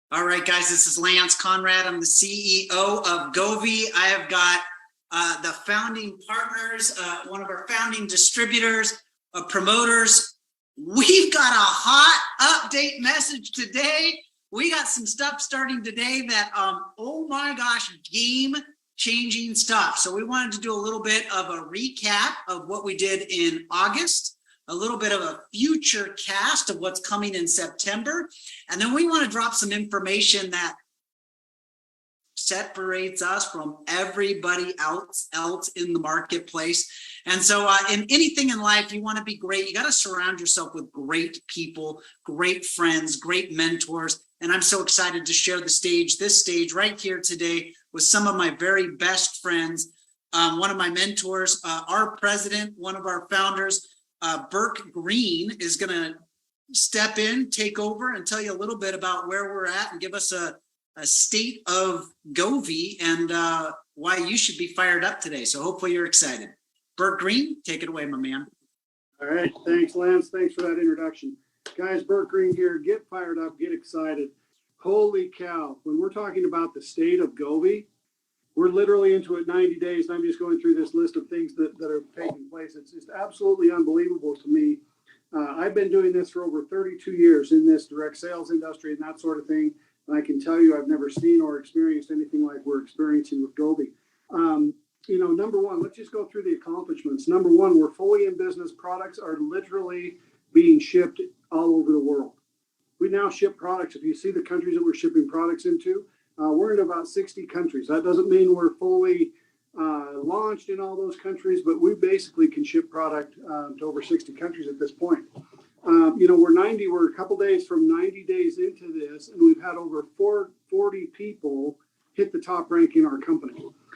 All right, guys, this is Lance Conrad. I'm the CEO of Govvi. I have got the founding partners, one of our founding distributors, promoters. We've got a hot update message today. We got some stuff starting today that, oh my gosh, game-changing stuff. So we wanted to do a little bit of a recap of what we did in August, a little bit of a future cast of what's coming in September. And then we want to drop some information that separates us from everybody else in the marketplace. And so in anything in life, you want to be great. You got to surround yourself with great people, great friends, great mentors. And I'm so excited to share this stage right here today with some of my very best friends. One of my mentors, our president, one of our founders, Burke Green, is going to step in, take over, and tell you a little bit about where we're at and give us a state of Govvi and why you should be fired up today. So hopefully you're excited. Burke Green, take it away, my man. All right. Thanks, Lance. Thanks for that introduction. Guys, Burke Green here. Get fired up. Get excited. Holy cow. When we're talking about the state of Govvi, we're literally into it 90 days. I'm just going through this list of things that are taking place. It's just absolutely unbelievable to me. I've been doing this for over 32 years in this direct sales industry and that sort of thing. And I can tell you I've never seen or experienced anything like we're experiencing with Govvi. Number one, let's just go through the accomplishments. Number one, we're fully in business. Products are literally being shipped all over the world. We now ship products. If you see the countries that we're shipping products into, we're in about 60 countries. That doesn't mean we're fully launched in all those countries, but we basically can ship product to over 60 countries at this point. We're a couple days from 90 days into this, and we've had over 40 people hit the top rank in our company.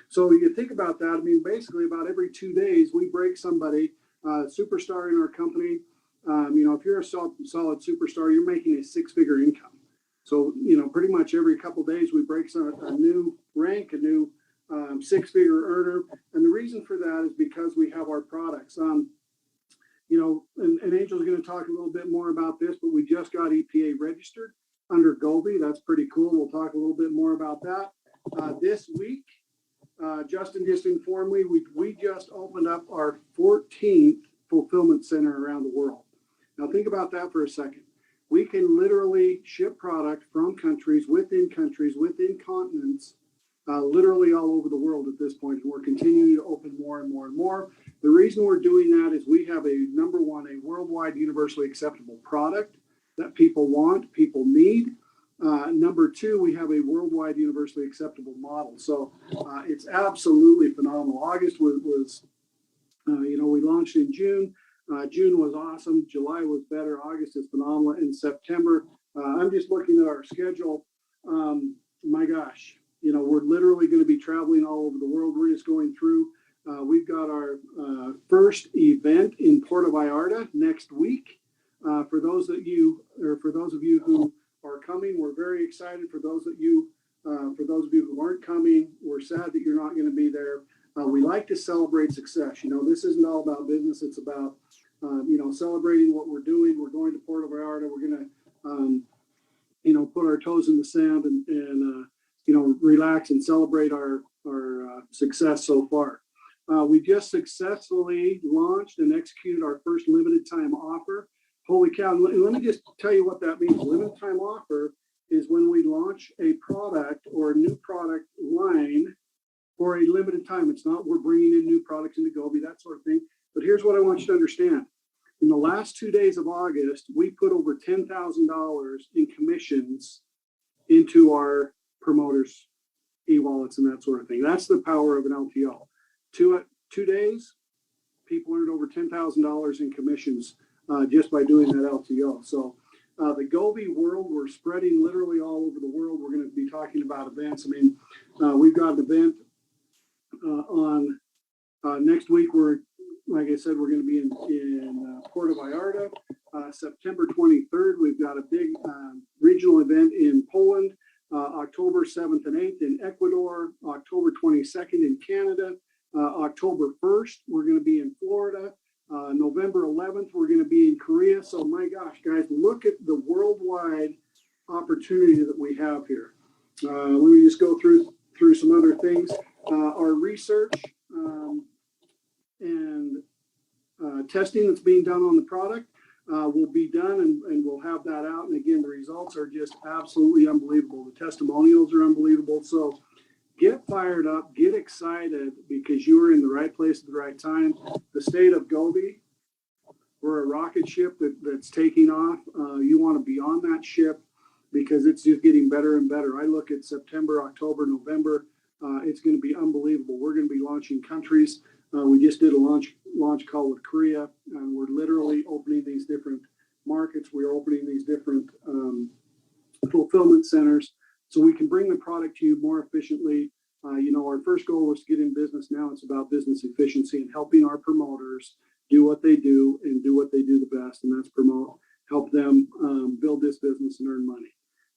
So you think about that. I mean, basically about every 2 days, we break somebody, superstar in our company. If you're a solid superstar, you're making a six-figure income. So, pretty much every couple of days, we break a new rank, a new six-figure earner. And the reason for that is because we have our products. And Angel's going to talk a little bit more about this, but we just got EPA registered under Govvi. That's pretty cool. We'll talk a little bit more about that. This week, Justin just informed me, we just opened up our 14th fulfillment center around the world. Now, think about that for a second. We can literally ship product from countries, within continents, literally all over the world at this point. And we're continuing to open more and more and more. The reason we're doing that is we have number one, a worldwide universally acceptable product that people want, people need. Number two, we have a worldwide universally acceptable model. So it's absolutely phenomenal. August was we launched in June. June was awesome. July was better. August is phenomenal. In September, I'm just looking at our schedule. My gosh, we're literally going to be traveling all over the world. We're just going through. We've got our first event in Puerto Vallarta next week. For those of you who are coming, we're very excited. For those of you who aren't coming, we're sad that you're not going to be there. We like to celebrate success. This isn't all about business. It's about, celebrating what we're doing. We're going to Puerto Vallarta. We're going to, put our toes in the sand and relax and celebrate our success so far. We just successfully launched and executed our first limited time offer. Holy cow. Let me just tell you what that means. Limited time offer is when we launch a product or a new product line for a limited time. It's not we're bringing in new products into Govvi, that sort of thing. But here's what I want you to understand. In the last 2 days of August, we put over $10,000 in commissions into our promoters' e-wallets and that sort of thing. That's the power of an LTO. 2 days, people earned over $10,000 in commissions just by doing that LTO. So the Govvi world, we're spreading literally all over the world. We're going to be talking about events. I mean, we've got an event on next week. Like I said, we're going to be in Puerto Vallarta. September 23rd, we've got a big regional event in Poland. October 7th and 8th in Ecuador. October 22nd in Canada. October 1st, we're going to be in Florida. November 11th, we're going to be in Korea. So my gosh, guys, look at the worldwide opportunity that we have here. Let me just go through some other things. Our research and testing that's being done on the product will be done, and we'll have that out. And again, the results are just absolutely unbelievable. The testimonials are unbelievable. So get fired up, get excited, because you are in the right place at the right time. The state of Govvi, we're a rocket ship that's taking off. You want to be on that ship because it's just getting better and better. I look at September, October, November. It's going to be unbelievable. We're going to be launching countries. We just did a launch call with Korea, and we're literally opening these different markets. We're opening these different fulfillment centers so we can bring the product to you more efficiently. Our first goal was to get in business. Now it's about business efficiency and helping our promoters do what they do and do what they do the best, and that's promote, help them build this business and earn money.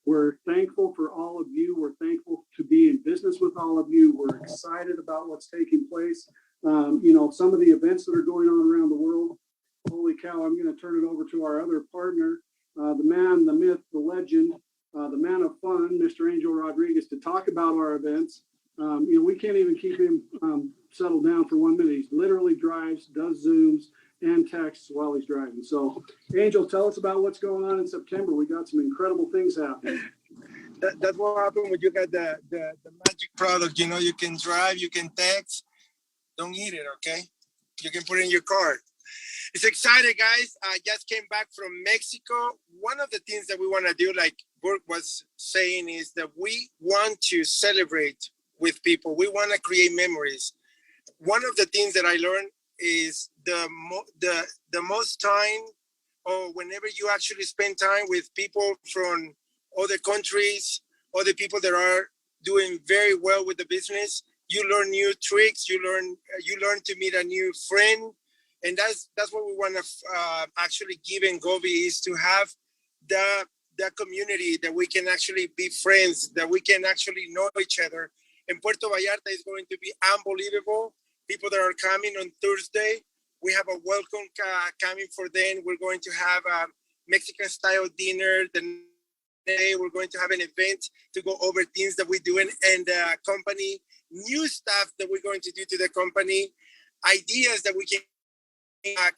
We're thankful for all of you. We're thankful to be in business with all of you. We're excited about what's taking place. Some of the events that are going on around the world. Holy cow, I'm going to turn it over to our other partner, the man, the myth, the legend, the man of fun, Mr. Angel Rodriguez, to talk about our events. We can't even keep him settled down for 1 minute. He literally drives, does Zooms, and texts while he's driving. So, Angel, tell us about what's going on in September. We got some incredible things happening. That's what happened when you got the magic product. You can drive, you can text. Don't eat it, okay? You can put it in your car. It's exciting, guys. I just came back from Mexico. One of the things that we want to do, like Burke was saying, is that we want to celebrate with people. We want to create memories. One of the things that I learned is the most time, or whenever you actually spend time with people from other countries, other people that are doing very well with the business, you learn new tricks. You learn to meet a new friend, and that's what we want to actually give in Govvi, is to have the community that we can actually be friends, that we can actually know each other. And Puerto Vallarta is going to be unbelievable. People that are coming on Thursday, we have a welcome coming for them. We're going to have a Mexican style dinner. The day we're going to have an event to go over things that we're doing and the company, new stuff that we're going to do to the company, ideas that we can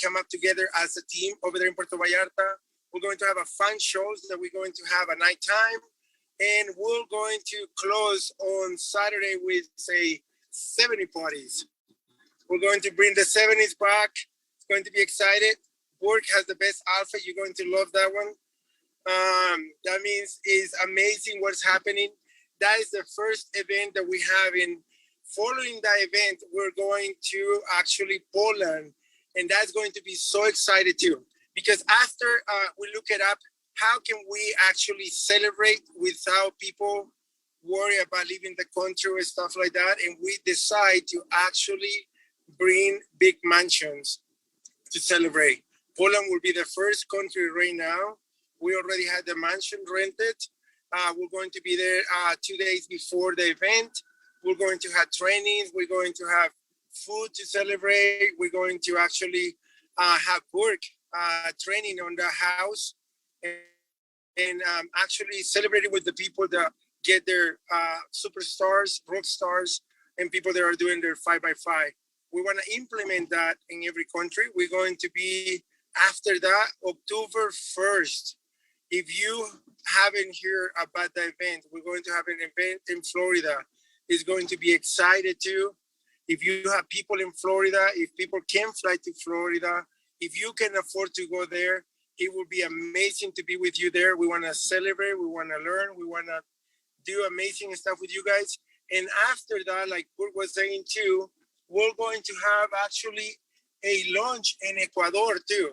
come up together as a team over there in Puerto Vallarta. We're going to have a fun shows that we're going to have a nighttime, and we're going to close on Saturday with, say, 70 parties. We're going to bring the 70s back. It's going to be excited. Burke has the best outfit. You're going to love that one. That means it's amazing what's happening. That is the first event that we have. In following that event, we're going to actually Poland, and that's going to be so excited too. Because after we look it up, how can we actually celebrate without people worry about leaving the country or stuff like that? And we decide to actually bring big mansions to celebrate. Poland will be the first country right now. We already had the mansion rented. We're going to be there 2 days before the event. We're going to have trainings. We're going to have food to celebrate. We're going to actually have work training on the house and actually celebrating with the people that get their superstars, rock stars, and people that are doing their 5x5. We want to implement that in every country. We're going to be, after that, October 1st. If you haven't heard about the event, we're going to have an event in Florida. It's going to be excited too. If you have people in Florida, if people can fly to Florida, if you can afford to go there, it will be amazing to be with you there. We want to celebrate. We want to learn. We want to do amazing stuff with you guys. And after that, like Kurt was saying too, we're going to have actually a launch in Ecuador too.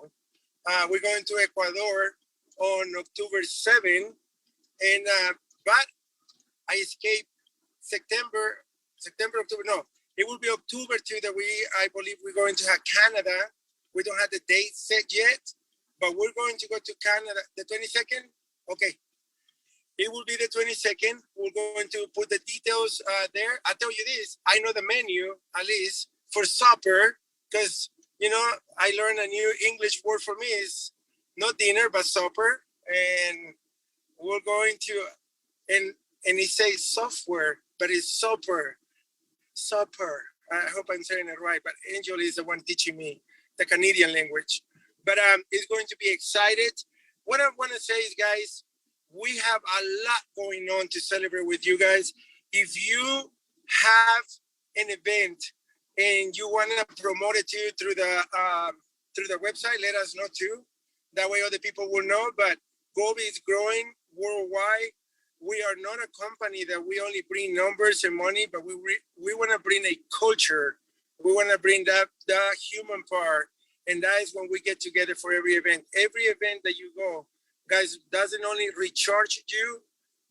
We're going to Ecuador on October 7th. And, but I escaped September, October, no. It will be October too that I believe we're going to have Canada. We don't have the date set yet, but we're going to go to Canada the 22nd. Okay. It will be the 22nd. We're going to put the details there. I'll tell you this. I know the menu, at least, for supper, because, I learned a new English word for me is not dinner, but supper. And we're going to, and it says software, but it's super. I hope I'm saying it right, but Angel is the one teaching me the Canadian language. But it's going to be excited. What I want to say is, guys, we have a lot going on to celebrate with you guys. If you have an event and you want to promote it to through the website, let us know too. That way other people will know. But Govvi is growing worldwide. We are not a company that we only bring numbers and money, but we want to bring a culture. We want to bring the human part. And that is when we get together for every event. Every event that you go, guys, doesn't only recharge you,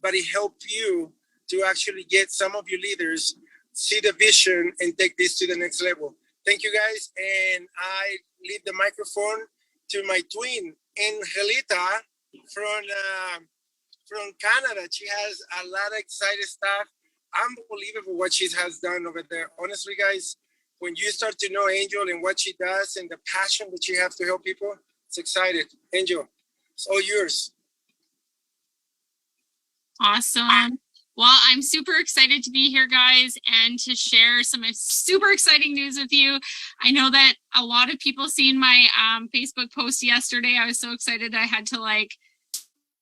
but it helps you to actually get some of your leaders, see the vision and take this to the next level. Thank you, guys. And I leave the microphone to my twin, Angelita, from Canada. She has a lot of exciting stuff. Unbelievable what she has done over there. Honestly, guys, when you start to know Angel and what she does and the passion that she has to help people, it's excited. Angel, it's all yours. Awesome. Well, I'm super excited to be here, guys, and to share some super exciting news with you. I know that a lot of people seen my Facebook post yesterday. I was so excited I had to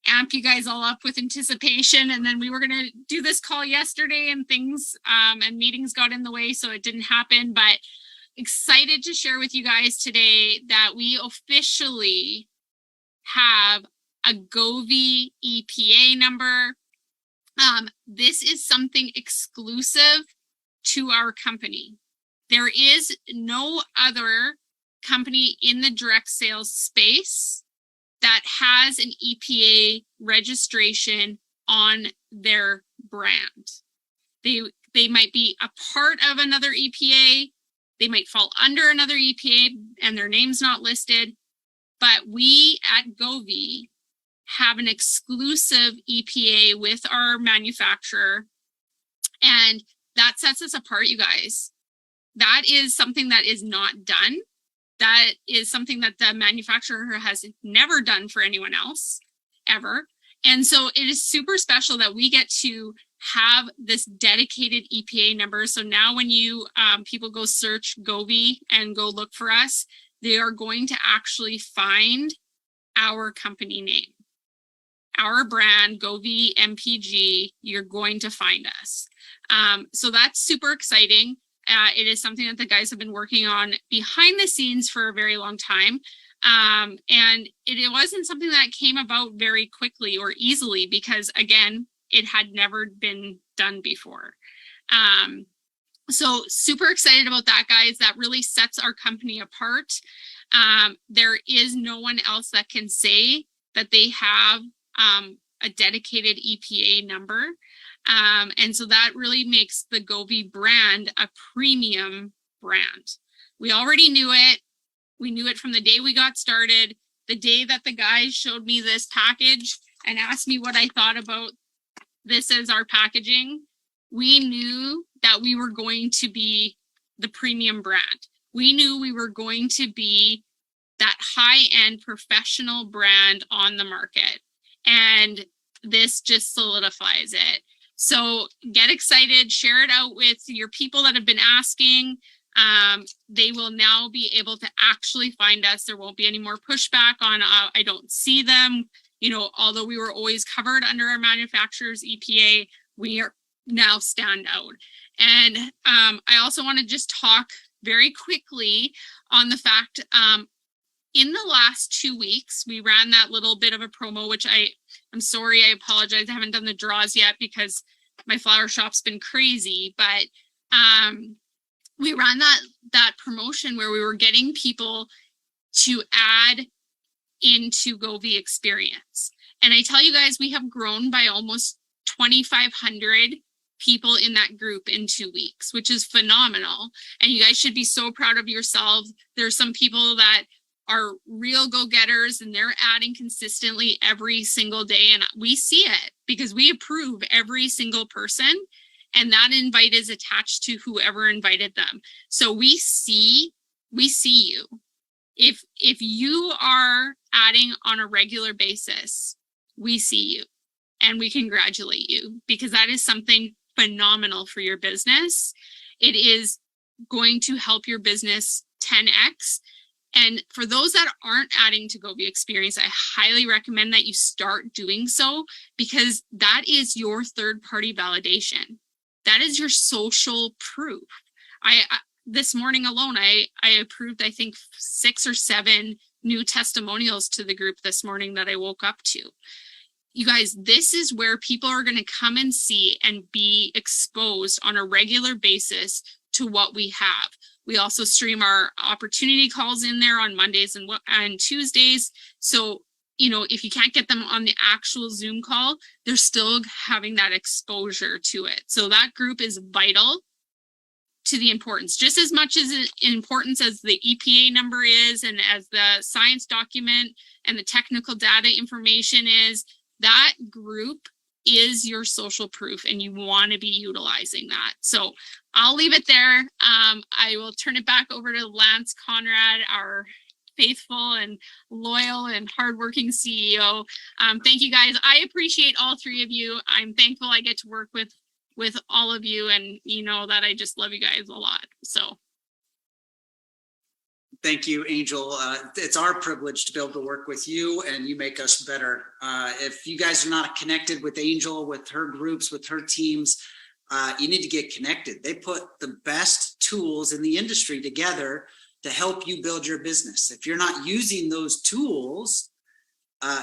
amp you guys all up with anticipation, and then we were going to do this call yesterday and things and meetings got in the way, so it didn't happen. But excited to share with you guys today that we officially have a Govvi EPA number. This is something exclusive to our company. There is no other company in the direct sales space that has an EPA registration on their brand. They might be a part of another EPA, they might fall under another EPA and their name's not listed, but we at Govvi have an exclusive EPA with our manufacturer, and that sets us apart, you guys. That is something that is not done. That is something that the manufacturer has never done for anyone else, ever. And so it is super special that we get to have this dedicated EPA number. So now when you people go search Govvi and go look for us, they are going to actually find our company name. Our brand, Govvi MPG, you're going to find us. So that's super exciting. It is something that the guys have been working on behind the scenes for a very long time. And it wasn't something that came about very quickly or easily because, again, it had never been done before. So super excited about that, guys. That really sets our company apart. There is no one else that can say that they have a dedicated EPA number. And so that really makes the Govvi brand a premium brand. We already knew it. We knew it from the day we got started. The day that the guys showed me this package and asked me what I thought about this as our packaging, we knew that we were going to be the premium brand. We knew we were going to be that high-end professional brand on the market. And this just solidifies it. So get excited, share it out with your people that have been asking. They will now be able to actually find us. There won't be any more pushback on, I don't see them. You know, although we were always covered under our manufacturer's EPA, we are now stand out. And I also want to just talk very quickly on the fact, in the last 2 weeks, we ran that little bit of a promo, which I'm sorry, I apologize. I haven't done the draws yet because my flower shop's been crazy, but we ran that promotion where we were getting people to add into Govvi experience. And I tell you guys, we have grown by almost 2,500 people in that group in 2 weeks, which is phenomenal. And you guys should be so proud of yourselves. There's some people that are real go-getters and they're adding consistently every single day. And we see it because we approve every single person, and that invite is attached to whoever invited them. So we see you. If you are adding on a regular basis, we see you. and we congratulate you, because that is something phenomenal for your business. It is going to help your business 10x. And for those that aren't adding to Govvi Experience, I highly recommend that you start doing so, because that is your third-party validation. That is your social proof. This morning alone, I approved, I think, 6 or 7 new testimonials to the group this morning that I woke up to. You guys, this is where people are going to come and see and be exposed on a regular basis to what we have. We also stream our opportunity calls in there on Mondays and Tuesdays. So, you know, if you can't get them on the actual Zoom call, they're still having that exposure to it. So that group is vital to the importance, just as much as importance as the EPA number is, and as the science document and the technical data information is. That group is your social proof, and you want to be utilizing that. So I'll leave it there. I will turn it back over to Lance Conrad, our faithful and loyal and hardworking CEO. Thank you, guys. I appreciate all 3 of you. I'm thankful I get to work with all of you, and you know that I just love you guys a lot. So. Thank you, Angel. It's our privilege to be able to work with you, and you make us better. If you guys are not connected with Angel, with her groups, with her teams, you need to get connected. They put the best tools in the industry together to help you build your business. If you're not using those tools,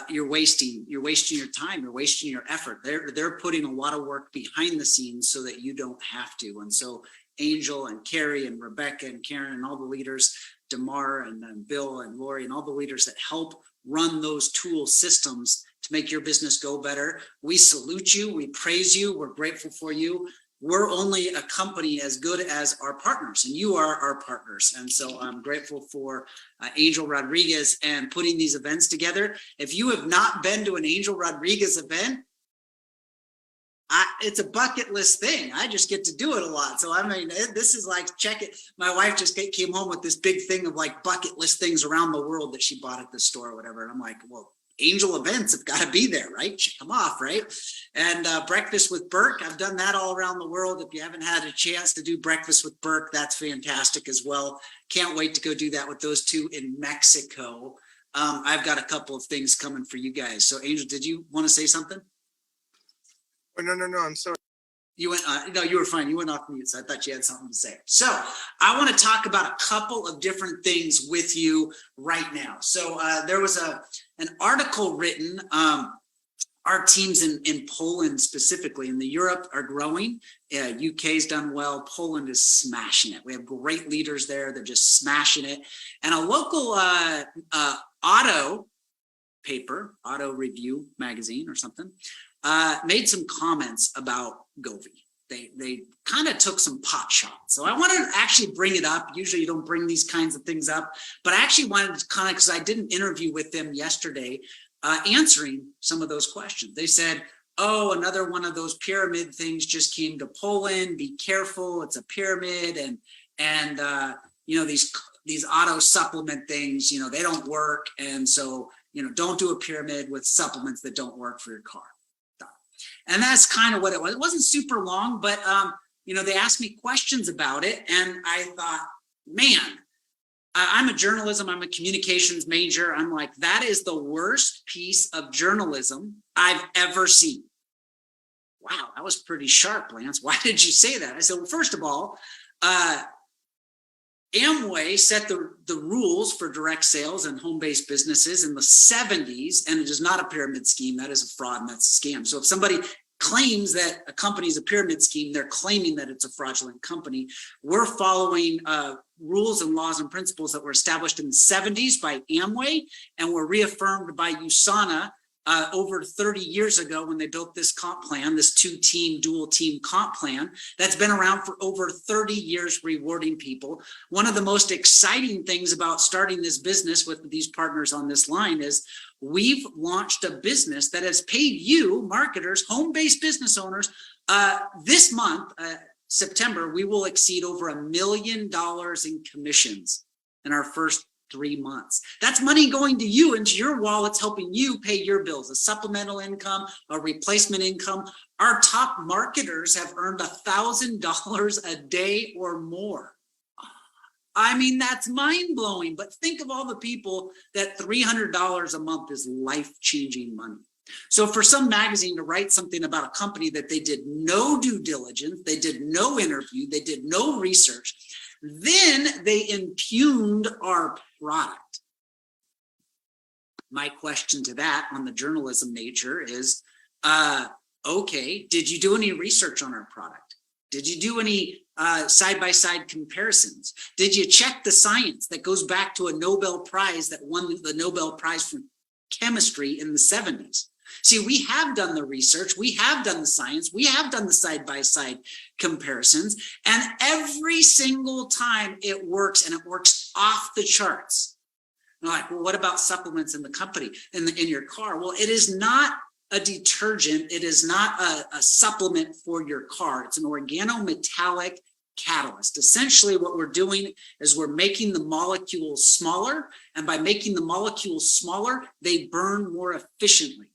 you're wasting your time, you're wasting your effort. They're putting a lot of work behind the scenes so that you don't have to. And so Angel and Carrie and Rebecca and Karen and all the leaders, Damar and Bill and Lori and all the leaders that help run those tool systems to make your business go better. We salute you. We praise you. We're grateful for you. We're only a company as good as our partners, and you are our partners. And so I'm grateful for Angel Rodriguez and putting these events together. If you have not been to an Angel Rodriguez event, it's a bucket list thing. I just get to do it a lot. So I mean, this is like, check it. My wife just came home with this big thing of like bucket list things around the world that she bought at the store or whatever. And I'm like, well, Angel events have got to be there, right? Check them off, right? And breakfast with Burke, I've done that all around the world. If you haven't had a chance to do breakfast with Burke, that's fantastic as well. Can't wait to go do that with those 2 in Mexico. I've got a couple of things coming for you guys. So Angel, did you want to say something? Oh, no, I'm sorry. You went, no, you were fine. You went off mute, so I thought you had something to say. So I want to talk about a couple of different things with you right now. So there was an article written, our teams in Poland specifically, in the Europe are growing. UK's done well. Poland is smashing it. We have great leaders there. They're just smashing it. And a local auto paper, Auto Review magazine or something, made some comments about Govvi. They kind of took some pot shots. So I want to actually bring it up. Usually you don't bring these kinds of things up, but I actually wanted to kind of, because I did an interview with them yesterday, answering some of those questions. They said, oh, another one of those pyramid things just came to Poland. Be careful, it's a pyramid. And you know, these auto supplement things, you know, they don't work. And so, you know, don't do a pyramid with supplements that don't work for your car. And that's kind of what it was. It wasn't super long, but, you know, they asked me questions about it. And I thought, man, I'm a communications major. I'm like, that is the worst piece of journalism I've ever seen. Wow, that was pretty sharp, Lance. Why did you say that? I said, well, first of all, Amway set the rules for direct sales and home-based businesses in the 70s, and it is not a pyramid scheme. That is a fraud, and that's a scam. So if somebody claims that a company is a pyramid scheme, they're claiming that it's a fraudulent company. We're following rules and laws and principles that were established in the 70s by Amway, and were reaffirmed by USANA over 30 years ago when they built this comp plan, this 2-team, dual-team comp plan that's been around for over 30 years, rewarding people. One of the most exciting things about starting this business with these partners on this line is we've launched a business that has paid you, marketers, home-based business owners, this month, September, we will exceed over $1 million in commissions in our first 3 months. That's money going to you into your wallets, helping you pay your bills, a supplemental income, a replacement income. Our top marketers have earned $1,000 a day or more. I mean, that's mind-blowing, but think of all the people that $300 a month is life-changing money. So for some magazine to write something about a company that they did no due diligence, they did no interview, they did no research, then they impugned our product. My question to that on the journalism nature is, okay, did you do any research on our product? Did you do any side-by-side comparisons? Did you check the science that goes back to a Nobel Prize that won the Nobel Prize for chemistry in the 70s? See, we have done the research, we have done the science, we have done the side-by-side comparisons, and every single time it works, and it works off the charts. You're like, well, what about supplements in the company, in your car? Well, it is not a detergent, it is not a supplement for your car. It's an organometallic catalyst. Essentially, what we're doing is we're making the molecules smaller, and by making the molecules smaller, they burn more efficiently.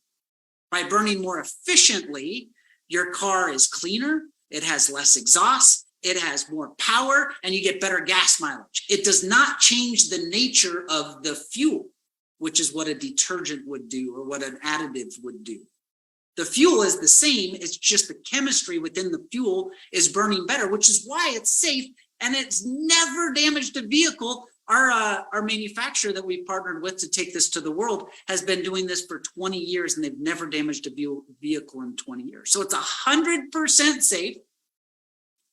By burning more efficiently, your car is cleaner, it has less exhaust, it has more power, and you get better gas mileage. It does not change the nature of the fuel, which is what a detergent would do or what an additive would do. The fuel is the same, it's just the chemistry within the fuel is burning better, which is why it's safe and it's never damaged a vehicle. Our manufacturer that we partnered with to take this to the world has been doing this for 20 years and they've never damaged a vehicle in 20 years. So it's 100% safe.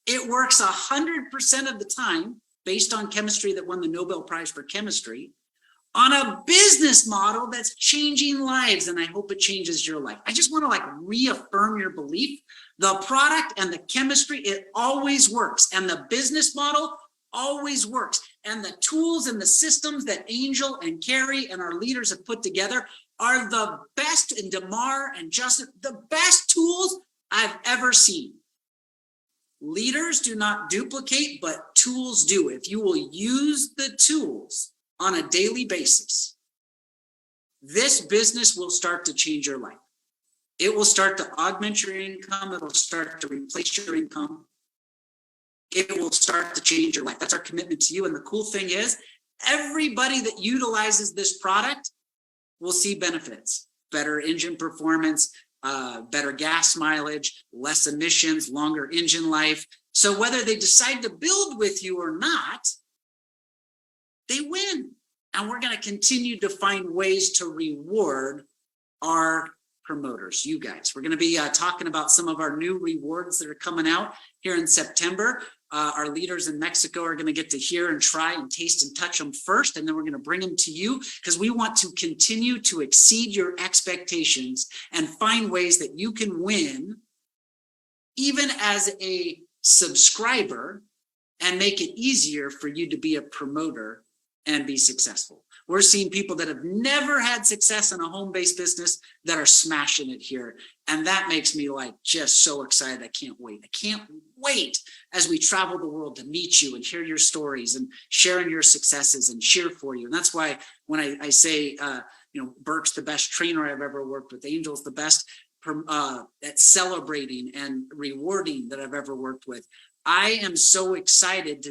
It works 100% of the time based on chemistry that won the Nobel Prize for chemistry on a business model that's changing lives. And I hope it changes your life. I just want to reaffirm your belief. The product and the chemistry, it always works. And the business model always works. And the tools and the systems that Angel and Carrie and our leaders have put together are the best, and Damar and Justin, the best tools I've ever seen. Leaders do not duplicate, but tools do. If you will use the tools on a daily basis, this business will start to change your life. It will start to augment your income. It will start to replace your income. It will start to change your life. That's our commitment to you. And the cool thing is, everybody that utilizes this product will see benefits: better engine performance, better gas mileage, less emissions, longer engine life. So whether they decide to build with you or not, they win. And we're going to continue to find ways to reward our promoters, you guys. We're going to be talking about some of our new rewards that are coming out here in September. Our leaders in Mexico are going to get to hear and try and taste and touch them first, and then we're going to bring them to you because we want to continue to exceed your expectations and find ways that you can win even as a subscriber and make it easier for you to be a promoter and be successful. We're seeing people that have never had success in a home-based business that are smashing it here. And that makes me just so excited. I can't wait. I can't wait as we travel the world to meet you and hear your stories and sharing your successes and cheer for you. And that's why when I say, Burke's the best trainer I've ever worked with, Angel's the best at celebrating and rewarding that I've ever worked with. I am so excited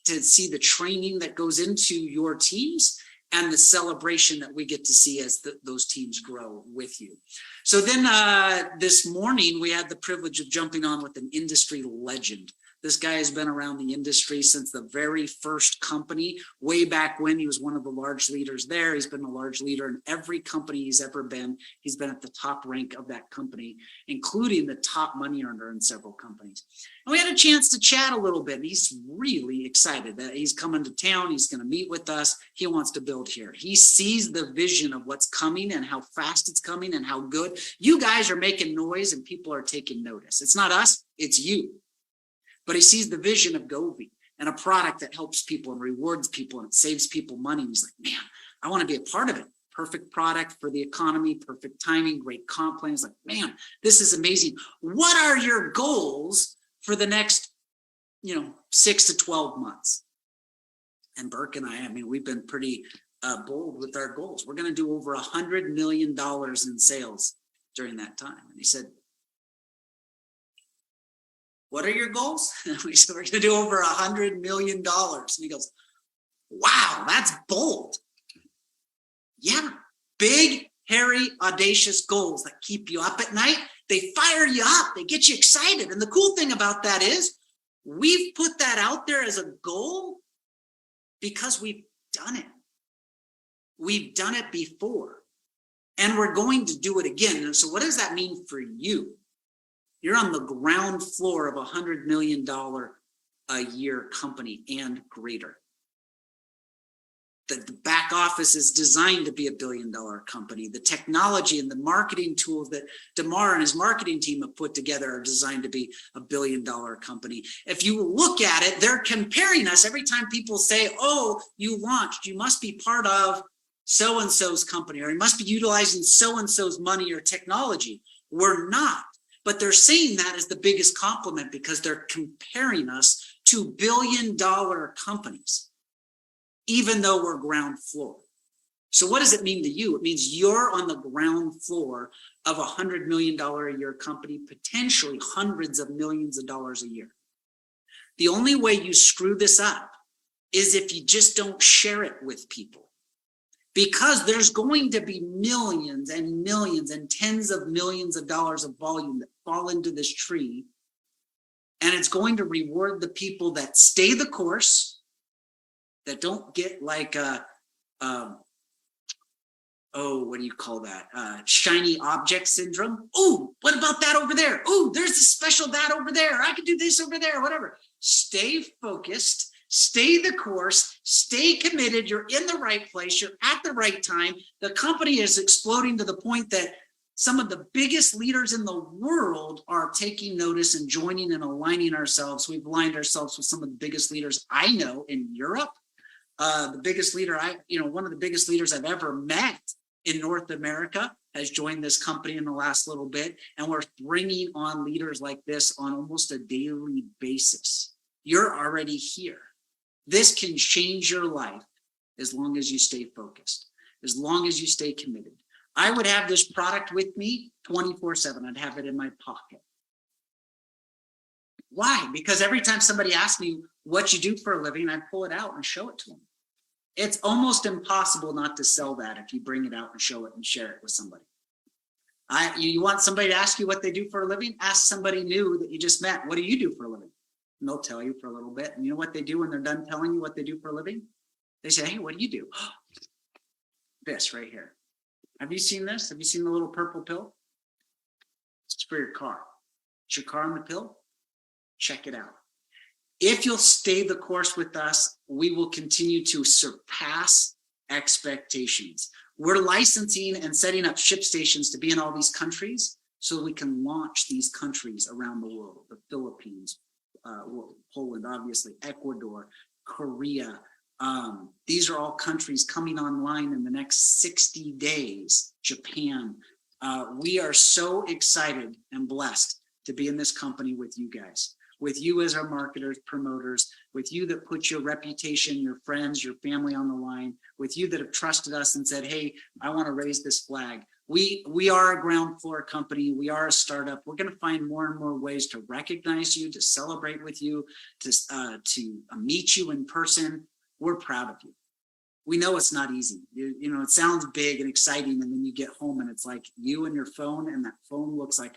to see the training that goes into your teams and the celebration that we get to see as those teams grow with you. So then this morning, we had the privilege of jumping on with an industry legend. This guy has been around the industry since the very first company, way back when. He was one of the large leaders there. He's been a large leader in every company he's ever been. He's been at the top rank of that company, including the top money earner in several companies. And we had a chance to chat a little bit. He's really excited that he's coming to town. He's going to meet with us. He wants to build here. He sees the vision of what's coming and how fast it's coming and how good. You guys are making noise and people are taking notice. It's not us, it's you. But he sees the vision of Govvi and a product that helps people and rewards people and it saves people money. And he's like, man, I want to be a part of it. Perfect product for the economy, perfect timing, great comp plan. He's like, man, this is amazing. What are your goals for the next, 6 to 12 months? And Burke and I mean, we've been pretty bold with our goals. We're going to do over $100 million in sales during that time. And he said, what are your goals? And we said, we're going to do over $100 million. And he goes, wow, that's bold. Yeah, big, hairy, audacious goals that keep you up at night. They fire you up. They get you excited. And the cool thing about that is we've put that out there as a goal because we've done it. We've done it before, and we're going to do it again. And so what does that mean for you? You're on the ground floor of $100 million a year company and greater. The back office is designed to be $1 billion company. The technology and the marketing tools that Damar and his marketing team have put together are designed to be $1 billion company. If you look at it, they're comparing us every time people say, oh, you launched, you must be part of so-and-so's company, or you must be utilizing so-and-so's money or technology. We're not, but they're saying that as the biggest compliment because they're comparing us to $1 billion companies, even though we're ground floor. So what does it mean to you? It means you're on the ground floor of a $100 million a year company, potentially hundreds of millions of dollars a year. The only way you screw this up is if you just don't share it with people. Because there's going to be millions and millions and tens of millions of dollars of volume that fall into this tree. And it's going to reward the people that stay the course, that don't get like what do you call that? Shiny object syndrome. Oh, what about that over there? Oh, there's a special that over there. I could do this over there, whatever. Stay focused. Stay the course, stay committed. You're in the right place. You're at the right time. The company is exploding to the point that some of the biggest leaders in the world are taking notice and joining and aligning ourselves. We've aligned ourselves with some of the biggest leaders I know in Europe. The biggest leader one of the biggest leaders I've ever met in North America has joined this company in the last little bit. And we're bringing on leaders like this on almost a daily basis. You're already here. This can change your life as long as you stay focused, as long as you stay committed. I would have this product with me 24/7. I'd have it in my pocket. Why? Because every time somebody asks me what you do for a living, I pull it out and show it to them. It's almost impossible not to sell that if you bring it out and show it and share it with somebody. You want somebody to ask you what they do for a living? Ask somebody new that you just met, what do you do for a living? And they'll tell you for a little bit. And you know what they do when they're done telling you what they do for a living? They say, hey, what do you do? This right here. Have you seen this? Have you seen the little purple pill? It's for your car. Is your car on the pill? Check it out. If you'll stay the course with us, we will continue to surpass expectations. We're licensing and setting up ship stations to be in all these countries so we can launch these countries around the world, the Philippines, Poland, obviously, Ecuador, Korea. These are all countries coming online in the next 60 days, Japan. We are so excited and blessed to be in this company with you guys, with you as our marketers, promoters, with you that put your reputation, your friends, your family on the line, with you that have trusted us and said, hey, I want to raise this flag. We are a ground floor company. We are a startup. We're going to find more and more ways to recognize you, to celebrate with you, to meet you in person. We're proud of you. We know it's not easy. You know, it sounds big and exciting, and then you get home and it's like you and your phone, and that phone looks like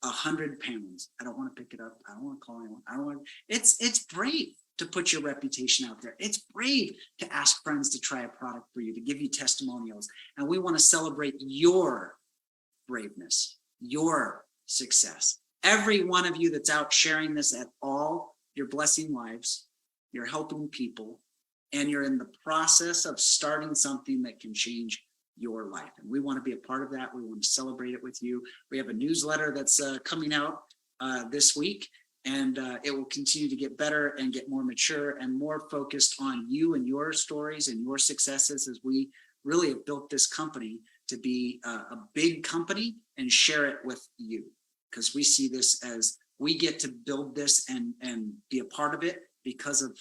100 pounds. I don't want to pick it up. I don't want to call anyone. I don't want. It's brave to put your reputation out there. It's brave to ask friends to try a product for you, to give you testimonials. And we want to celebrate your braveness, your success. Every one of you that's out sharing this at all, you're blessing lives, you're helping people, and you're in the process of starting something that can change your life. And we want to be a part of that. We want to celebrate it with you. We have a newsletter that's coming out this week. And it will continue to get better and get more mature and more focused on you and your stories and your successes, as we really have built this company to be a big company and share it with you, because we see this as we get to build this and be a part of it because of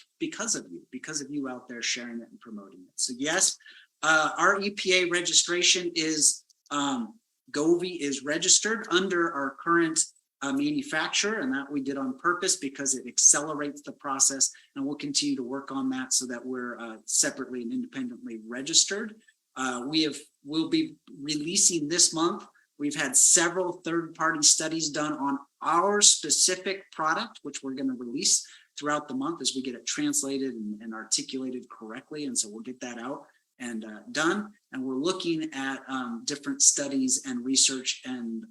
you out there sharing it and promoting it. So yes, our EPA registration is Govvi is registered under our current manufacturer, and that we did on purpose because it accelerates the process, and we'll continue to work on that so that we're separately and independently registered. We'll be releasing this month. We've had several third-party studies done on our specific product, which we're going to release throughout the month as we get it translated and articulated correctly. And so we'll get that out and done. And we're looking at different studies and research and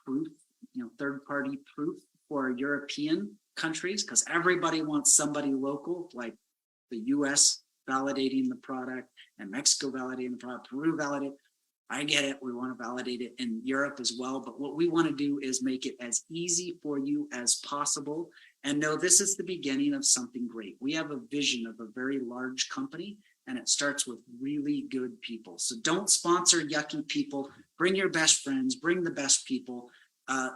proof, third-party proof for European countries, because everybody wants somebody local, like the US validating the product and Mexico validating the product, Peru validating. I get it. We want to validate it in Europe as well. But what we want to do is make it as easy for you as possible. And know this is the beginning of something great. We have a vision of a very large company, and it starts with really good people. So don't sponsor yucky people. Bring your best friends, bring the best people.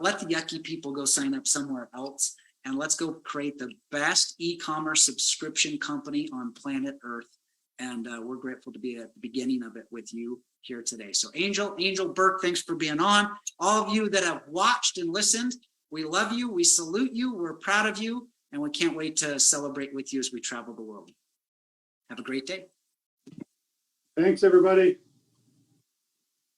Let the yucky people go sign up somewhere else. And let's go create the best e-commerce subscription company on planet Earth. And we're grateful to be at the beginning of it with you here today. So Angel Burke, thanks for being on. All of you that have watched and listened, we love you, we salute you, we're proud of you, and we can't wait to celebrate with you as we travel the world. Have a great day. Thanks, everybody.